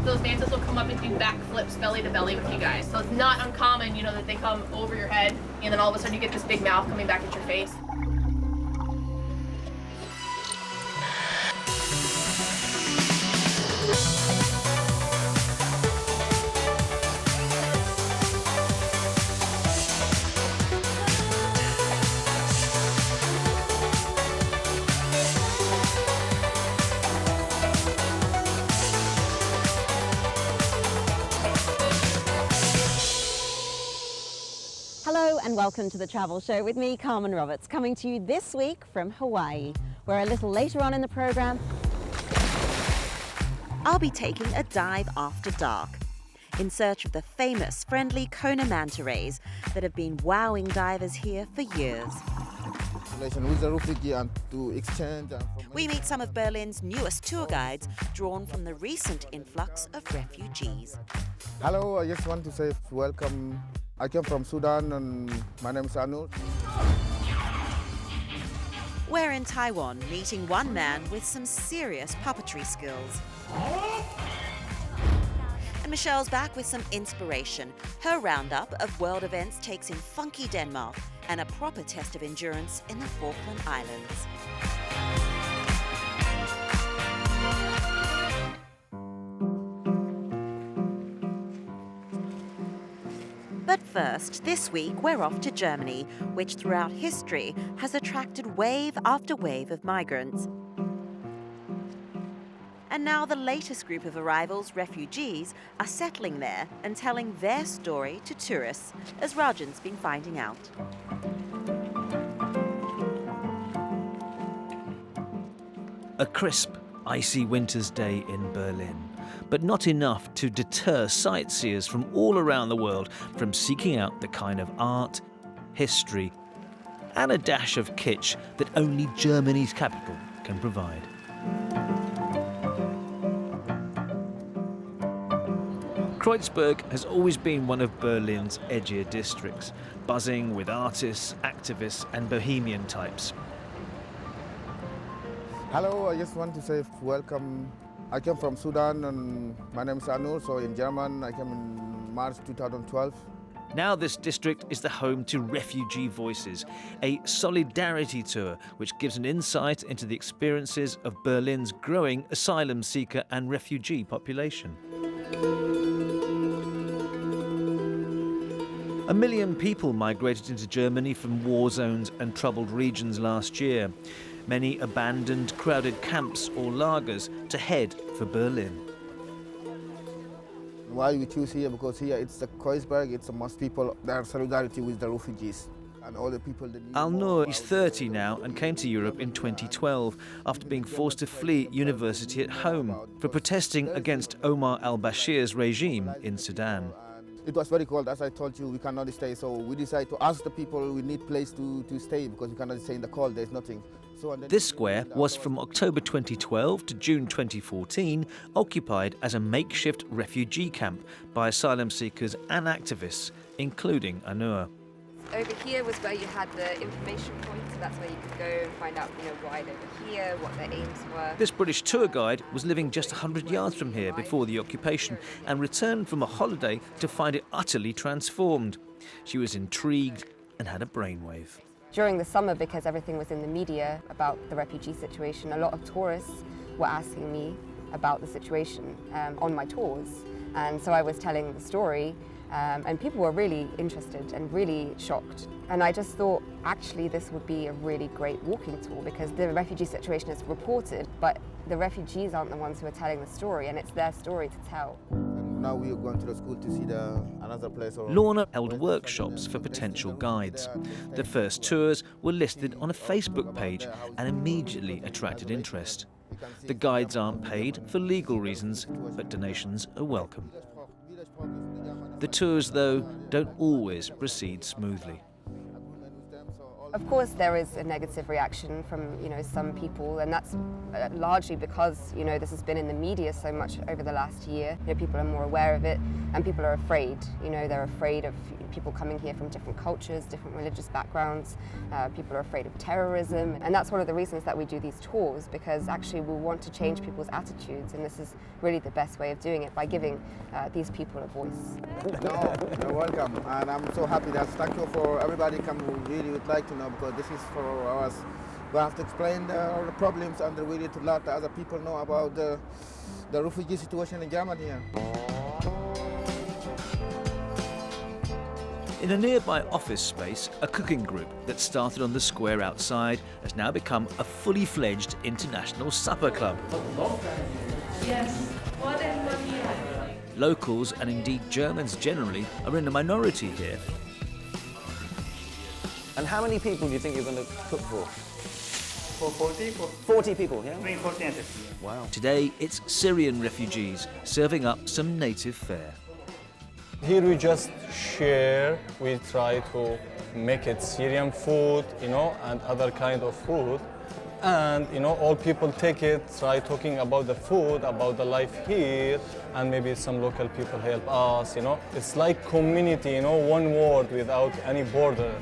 those mantas will come up and do backflips belly to belly with you guys. So it's not uncommon, you know, that they come over your head and then all of a sudden you get this big mouth coming back at your face. Hello and welcome to The Travel Show with me, Carmen Roberts, coming to you this week from Hawaii, where a little later on in the program, I'll be taking a dive after dark in search of the famous friendly Kona manta rays that have been wowing divers here for years. We meet some of Berlin's newest tour guides, drawn from the recent influx of refugees. Hello, I just want to say welcome. I came from Sudan and my name is Anur. We're in Taiwan, meeting one man with some serious puppetry skills. And Michelle's back with some inspiration. Her roundup of world events takes in funky Denmark and a proper test of endurance in the Falkland Islands. But first, this week we're off to Germany, which throughout history has attracted wave after wave of migrants. And now the latest group of arrivals, refugees, are settling there and telling their story to tourists, as Rajan's been finding out. A crisp, icy winter's day in Berlin, but not enough to deter sightseers from all around the world from seeking out the kind of art, history, and a dash of kitsch that only Germany's capital can provide. Kreuzberg has always been one of Berlin's edgier districts, buzzing with artists, activists, and bohemian types. Hello, I just want to say welcome. I came from Sudan and my name is Anur, so in German I came in March 2012. Now this district is the home to Refugee Voices, a solidarity tour which gives an insight into the experiences of Berlin's growing asylum seeker and refugee population. 1 million people migrated into Germany from war zones and troubled regions last year. Many abandoned crowded camps or lagers to head for Berlin. Why we choose here? Because here it's the Kreuzberg, it's the most people, their solidarity with the refugees. And all the people that need Al-Noor is 30 now and came to Europe in 2012 after being forced to flee university at home for protesting against Omar al-Bashir's regime in Sudan. It was very cold, as I told you, we cannot stay, so we decided to ask the people we need place to stay because we cannot stay in the cold, there's nothing. This square was from October 2012 to June 2014 occupied as a makeshift refugee camp by asylum seekers and activists, including Anur. Over here was where you had the information point, so that's where you could go and find out, why they were here, what their aims were. This British tour guide was living just 100 yards from here before the occupation and returned from a holiday to find it utterly transformed. She was intrigued and had a brainwave. During the summer, because everything was in the media about the refugee situation, a lot of tourists were asking me about the situation on my tours. And so I was telling the story, and people were really interested and really shocked. And I just thought, actually, this would be a really great walking tour because the refugee situation is reported, but the refugees aren't the ones who are telling the story, and it's their story to tell. Now we are going to the school to see another place. Lorna held workshops for potential guides. The first tours were listed on a Facebook page and immediately attracted interest. The guides aren't paid for legal reasons, but donations are welcome. The tours, though, don't always proceed smoothly. Of course, there is a negative reaction from some people, and that's largely because this has been in the media so much over the last year. People are more aware of it, and people are afraid. They're afraid of people coming here from different cultures, different religious backgrounds. People are afraid of terrorism, and that's one of the reasons that we do these tours, because actually we want to change people's attitudes, and this is really the best way of doing it, by giving these people a voice. No, you're welcome, and I'm so happy that thank you for everybody come who really would like to know, because this is for us. We have to explain all the problems, and we need to let other people know about the refugee situation in Germany here. In a nearby office space, a cooking group that started on the square outside has now become a fully fledged international supper club. Yes. Locals, and indeed Germans generally, are in a minority here. And how many people do you think you're going to cook for? For 40? 40 people, yeah? Between 40 and 50. Wow. Today, it's Syrian refugees serving up some native fare. Here we just share, we try to make it Syrian food, and other kind of food. And, all people take it, try talking about the food, about the life here, and maybe some local people help us, It's like community, one world without any border.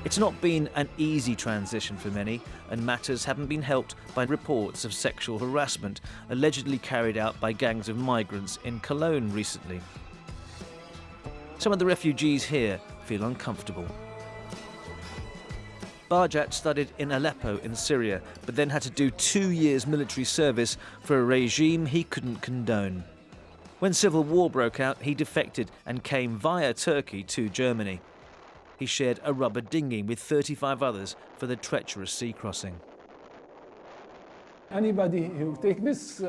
It's not been an easy transition for many, and matters haven't been helped by reports of sexual harassment allegedly carried out by gangs of migrants in Cologne recently. Some of the refugees here feel uncomfortable. Barjat studied in Aleppo in Syria, but then had to do 2 years military service for a regime he couldn't condone. When civil war broke out, he defected and came via Turkey to Germany. He shared a rubber dinghy with 35 others for the treacherous sea crossing. Anybody who take this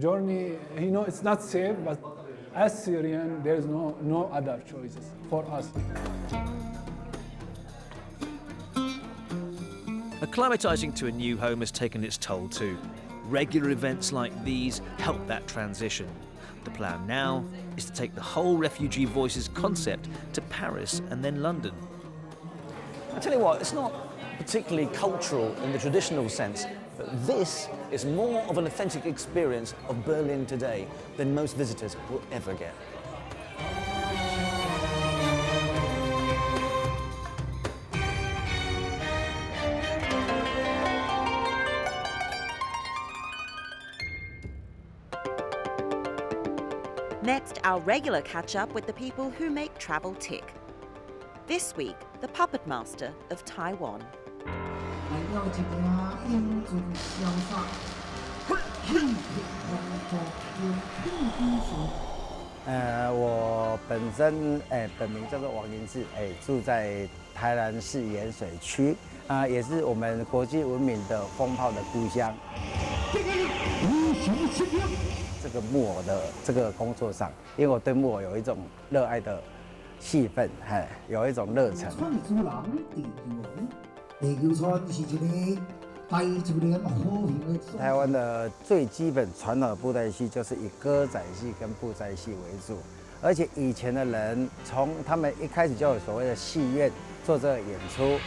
journey, it's not safe, but as Syrian, there's no other choices for us. Acclimatising to a new home has taken its toll too. Regular events like these help that transition. The plan now is to take the whole Refugee Voices concept to Paris and then London. I tell you what, it's not particularly cultural in the traditional sense, but this is more of an authentic experience of Berlin today than most visitors will ever get. Next, our regular catch-up with the people who make travel tick. This week, the puppet master of Taiwan. 我本身本名叫做王银志，住在台南市盐水区，也是我们国际闻名的风炮的故乡。这个木偶的这个工作上，因为我对木偶有一种热爱的气氛，有一种热忱。台湾的最基本传统的布袋戏就是以歌仔戏跟布袋戏为主，而且以前的人从他们一开始就有所谓的戏院做这个演出。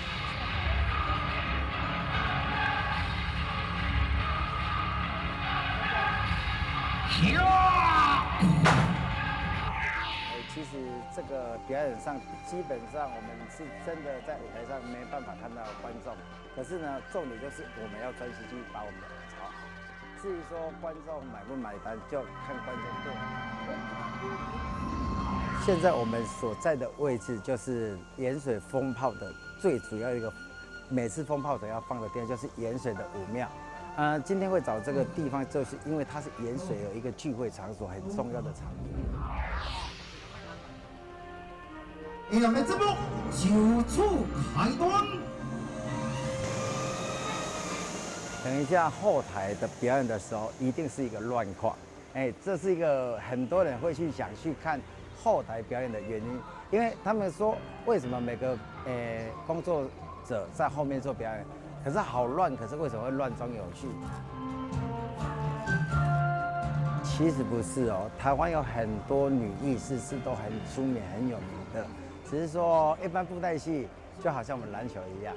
其实这个表演上，基本上我们是真的在舞台上没办法看到观众，可是呢，重点就是我们要专心去把我们的舞操好。至于说观众买不买单，就看观众个人。现在我们所在的位置就是盐水风炮的最主要一个，每次风炮手要放的地方就是盐水的武庙。今天会找这个地方，就是因为它是盐水有一个聚会场所，很重要的场地。我们节目就此开端。等一下后台的表演的时候，一定是一个乱况。这是一个很多人会去想去看后台表演的原因，因为他们说为什么每个工作者在后面做表演，可是好乱，可是为什么会乱中有序？其实不是哦，台湾有很多女艺师是都很出名、很有名的，只是说一般布袋戏就好像我们篮球一样，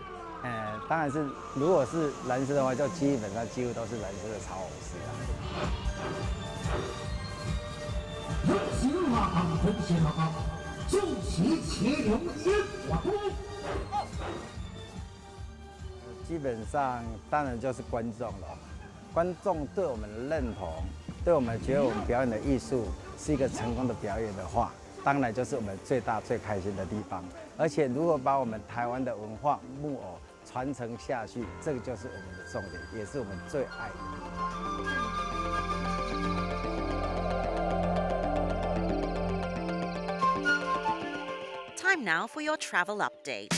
当然是如果是蓝丝的话，就基本上几乎都是蓝丝的超偶师啊。基本上当然就是观众了，观众对我们的认同，对我们觉得我们表演的艺术是一个成功的表演的话，当然就是我们最大最开心的地方。而且如果把我们台湾的文化木偶传承下去，这个就是我们的重点，也是我们最爱的。Time now for your travel update.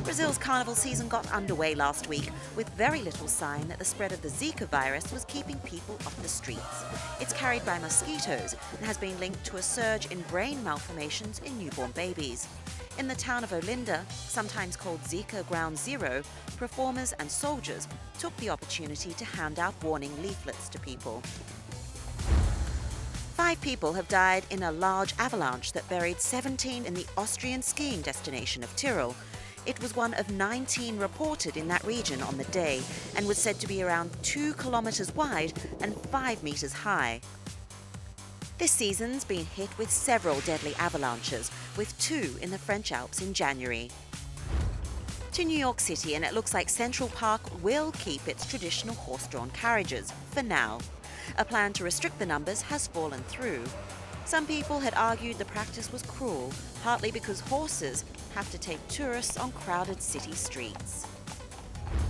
Brazil's carnival season got underway last week with very little sign that the spread of the Zika virus was keeping people off the streets. It's carried by mosquitoes and has been linked to a surge in brain malformations in newborn babies. In the town of Olinda, sometimes called Zika Ground Zero, performers and soldiers took the opportunity to hand out warning leaflets to people. 5 people have died in a large avalanche that buried 17 in the Austrian skiing destination of Tyrol. It was one of 19 reported in that region on the day and was said to be around 2 kilometres wide and 5 metres high. This season's been hit with several deadly avalanches, with 2 in the French Alps in January. To New York City, and it looks like Central Park will keep its traditional horse-drawn carriages, for now. A plan to restrict the numbers has fallen through. Some people had argued the practice was cruel, partly because horses have to take tourists on crowded city streets.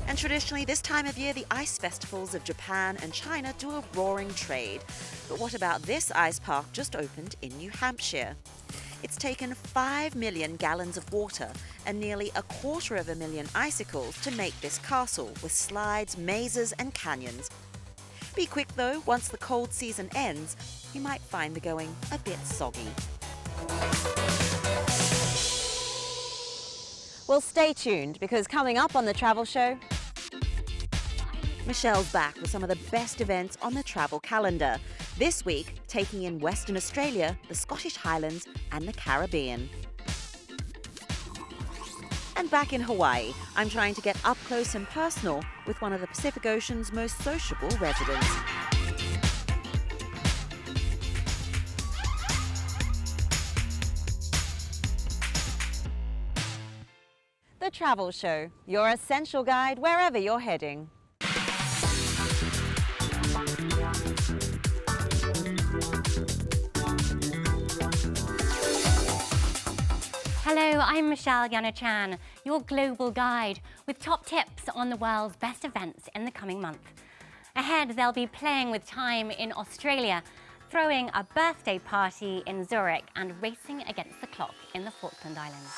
And traditionally, this time of year, the ice festivals of Japan and China do a roaring trade. But what about this ice park just opened in New Hampshire? It's taken 5 million gallons of water and nearly 250,000 icicles to make this castle with slides, mazes and canyons. Be quick though, once the cold season ends, you might find the going a bit soggy. Well, stay tuned, because coming up on the Travel Show, Michelle's back with some of the best events on the travel calendar. This week, taking in Western Australia, the Scottish Highlands and the Caribbean. And back in Hawaii, I'm trying to get up close and personal with one of the Pacific Ocean's most sociable residents. The Travel Show, your essential guide wherever you're heading. Hello, I'm Michelle Yana-chan, your global guide with top tips on the world's best events in the coming month. Ahead, they'll be playing with time in Australia, throwing a birthday party in Zurich and racing against the clock in the Falkland Islands.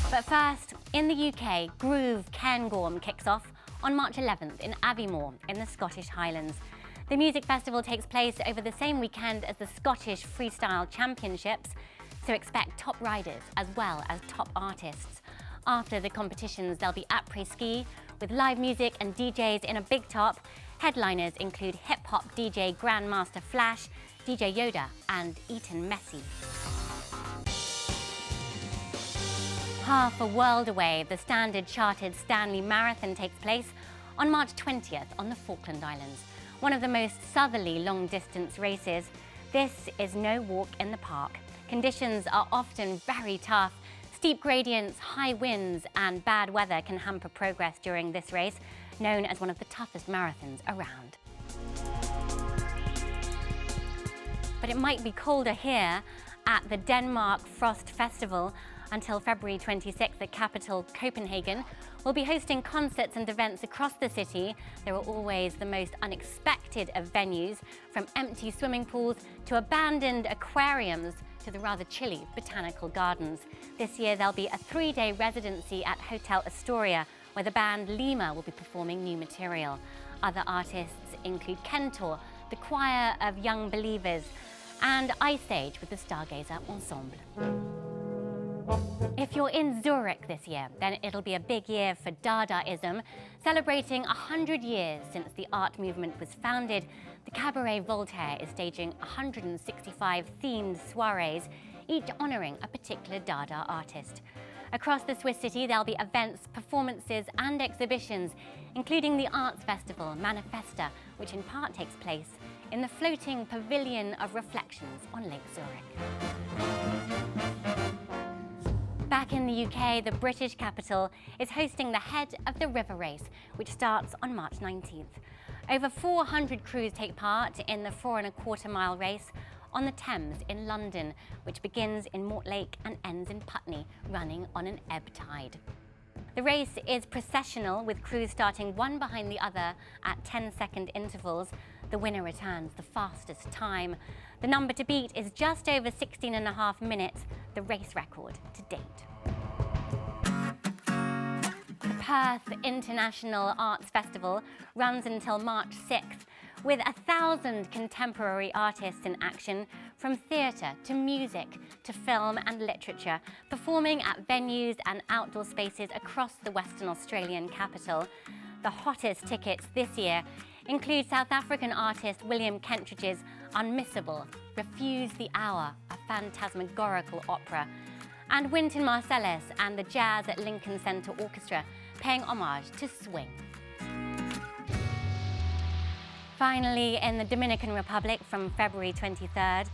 But first, in the UK, Groove Cairngorm kicks off on March 11th in Aviemore in the Scottish Highlands. The music festival takes place over the same weekend as the Scottish Freestyle Championships, so expect top riders as well as top artists. After the competitions, there'll be après-ski with live music and DJs in a big top. Headliners include hip-hop DJ Grandmaster Flash, DJ Yoda and Eton Messi. Half a world away, the Standard Chartered Stanley Marathon takes place on March 20th on the Falkland Islands. One of the most southerly long-distance races. This is no walk in the park. Conditions are often very tough. Steep gradients, high winds and bad weather can hamper progress during this race, known as one of the toughest marathons around. But it might be colder here at the Denmark Frost Festival. Until February 26th, the capital, Copenhagen, will be hosting concerts and events across the city. There are always the most unexpected of venues, from empty swimming pools to abandoned aquariums to the rather chilly botanical gardens. This year, there'll be a 3-day residency at Hotel Astoria, where the band Lima will be performing new material. Other artists include Kentor, the Choir of Young Believers, and Ice Age with the Stargazer Ensemble. If you're in Zurich this year, then it'll be a big year for Dadaism. Celebrating 100 years since the art movement was founded, the Cabaret Voltaire is staging 165 themed soirees, each honouring a particular Dada artist. Across the Swiss city, there'll be events, performances and exhibitions, including the arts festival Manifesta, which in part takes place in the floating Pavilion of Reflections on Lake Zurich. Back in the UK, the British capital is hosting the Head of the River race, which starts on March 19th. Over 400 crews take part in the 4.25-mile race on the Thames in London, which begins in Mortlake and ends in Putney, running on an ebb tide. The race is processional, with crews starting one behind the other at 10-second intervals. The winner returns the fastest time. The number to beat is just over 16.5 minutes, the race record to date. The Perth International Arts Festival runs until March 6th, with 1,000 contemporary artists in action, from theatre to music to film and literature, performing at venues and outdoor spaces across the Western Australian capital. The hottest tickets this year include South African artist William Kentridge's Unmissable, Refuse the Hour, a phantasmagorical opera, and Wynton Marsalis and the Jazz at Lincoln Center Orchestra, paying homage to swing. Finally, in the Dominican Republic from February 23rd,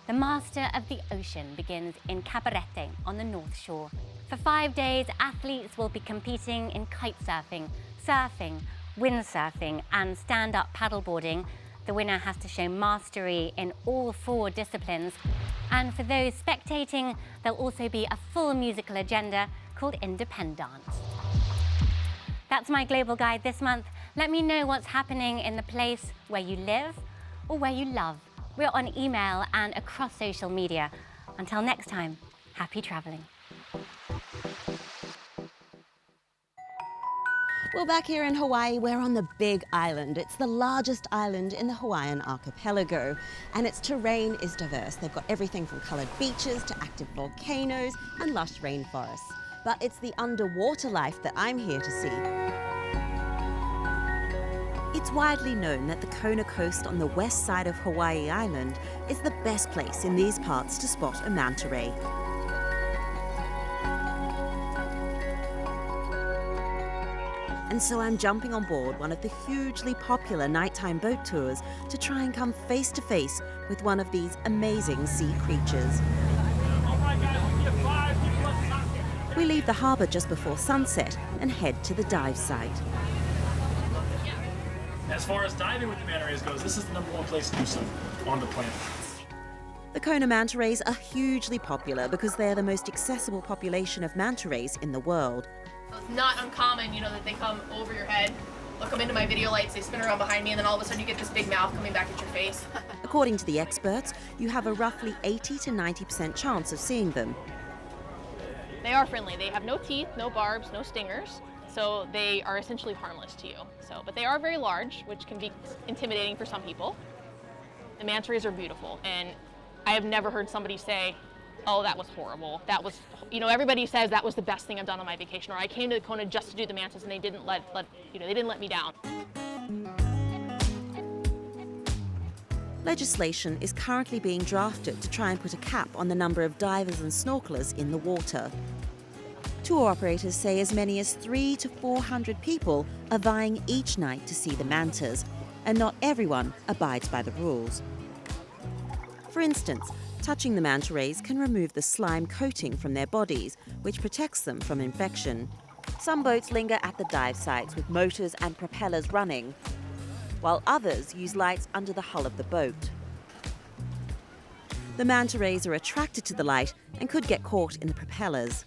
the Master of the Ocean begins in Cabarete on the North Shore. For 5 days, athletes will be competing in kite surfing, surfing, windsurfing and stand-up paddleboarding. The winner has to show mastery in all 4 disciplines. And for those spectating, there'll also be a full musical agenda called Independance. That's my Global Guide this month. Let me know what's happening in the place where you live or where you love. We're on email and across social media. Until next time, happy traveling. Well, back here in Hawaii, we're on the Big Island. It's the largest island in the Hawaiian archipelago, and its terrain is diverse. They've got everything from coloured beaches to active volcanoes and lush rainforests. But it's the underwater life that I'm here to see. It's widely known that the Kona coast on the west side of Hawaii Island is the best place in these parts to spot a manta ray. And so I'm jumping on board one of the hugely popular nighttime boat tours to try and come face to face with one of these amazing sea creatures. We leave the harbour just before sunset and head to the dive site. As far as diving with the manta rays goes, this is the #1 place to do so on the planet. The Kona manta rays are hugely popular because they are the most accessible population of manta rays in the world. So it's not uncommon, that they come over your head. They'll come into my video lights, they spin around behind me, and then all of a sudden you get this big mouth coming back at your face. According to the experts, you have a roughly 80 to 90% chance of seeing them. They are friendly. They have no teeth, no barbs, no stingers, so they are essentially harmless to you. But they are very large, which can be intimidating for some people. The manta rays are beautiful, and I have never heard somebody say, "Oh, that was horrible. That was," everybody says that was the best thing I've done on my vacation, or I came to Kona just to do the mantas and they didn't let me down. Legislation is currently being drafted to try and put a cap on the number of divers and snorkelers in the water. Tour operators say as many as 300 to 400 people are vying each night to see the mantas, and not everyone abides by the rules. For instance, touching the manta rays can remove the slime coating from their bodies, which protects them from infection. Some boats linger at the dive sites with motors and propellers running, while others use lights under the hull of the boat. The manta rays are attracted to the light and could get caught in the propellers.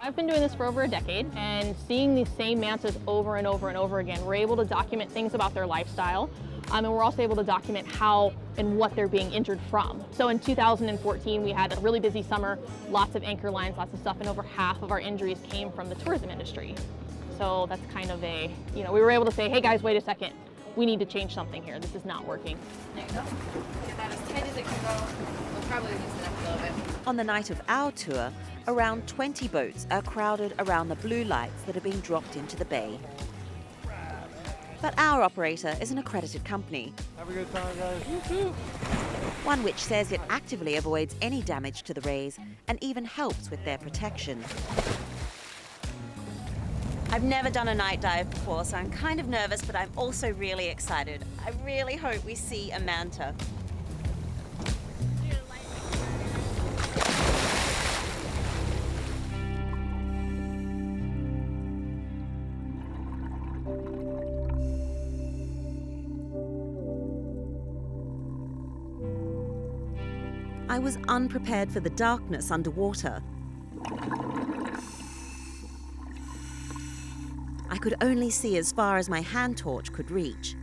I've been doing this for over a decade, and seeing these same mantas over and over and over again, we're able to document things about their lifestyle, and we're also able to document how and what they're being injured from. So in 2014, we had a really busy summer, lots of anchor lines, lots of stuff, and over half of our injuries came from the tourism industry. So that's kind of we were able to say, hey guys, wait a second, we need to change something here. This is not working. There you go. Get that as tight as it can go. We'll probably loosen it up a little bit. On the night of our tour, Around 20 boats are crowded around the blue lights that are being dropped into the bay. But our operator is an accredited company. Have a good time, guys. You too. One which says it actively avoids any damage to the rays and even helps with their protection. I've never done a night dive before, so I'm kind of nervous, but I'm also really excited. I really hope we see a manta. I was unprepared for the darkness underwater. I could only see as far as my hand torch could reach.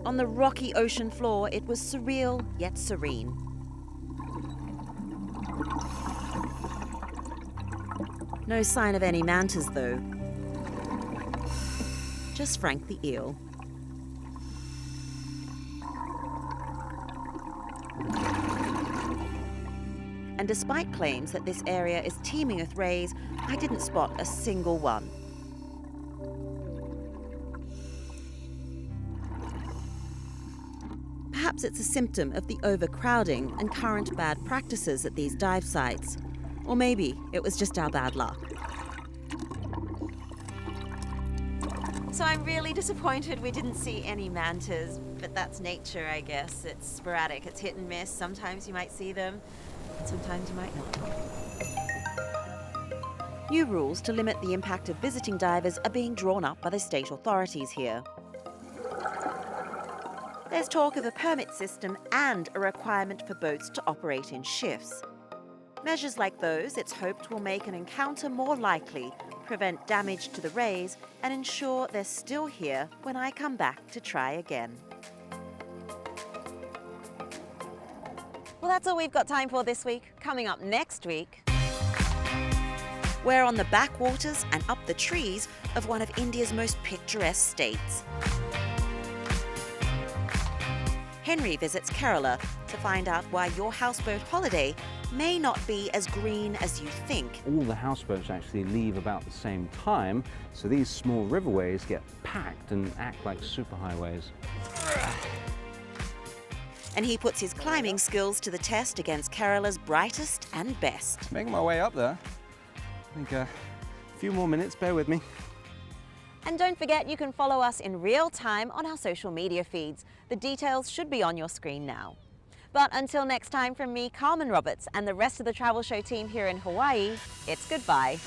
On the rocky ocean floor, it was surreal yet serene. No sign of any mantas, though. Just Frank the eel. And despite claims that this area is teeming with rays, I didn't spot a single one. Perhaps it's a symptom of the overcrowding and current bad practices at these dive sites. Or maybe it was just our bad luck. So I'm really disappointed we didn't see any mantas, but that's nature, I guess. It's sporadic, it's hit and miss. Sometimes you might see them, sometimes you might not. New rules to limit the impact of visiting divers are being drawn up by the state authorities here. There's talk of a permit system and a requirement for boats to operate in shifts. Measures like those, it's hoped, will make an encounter more likely, prevent damage to the rays, and ensure they're still here when I come back to try again. Well, that's all we've got time for this week. Coming up next week, we're on the backwaters and up the trees of one of India's most picturesque states. Henry visits Kerala to find out why your houseboat holiday may not be as green as you think. All the houseboats actually leave about the same time, so these small riverways get packed and act like superhighways. And he puts his climbing skills to the test against Kerala's brightest and best. Making my way up there. I think a few more minutes, bear with me. And don't forget, you can follow us in real time on our social media feeds. The details should be on your screen now. But until next time, from me, Carmen Roberts, and the rest of the Travel Show team here in Hawaii, it's goodbye.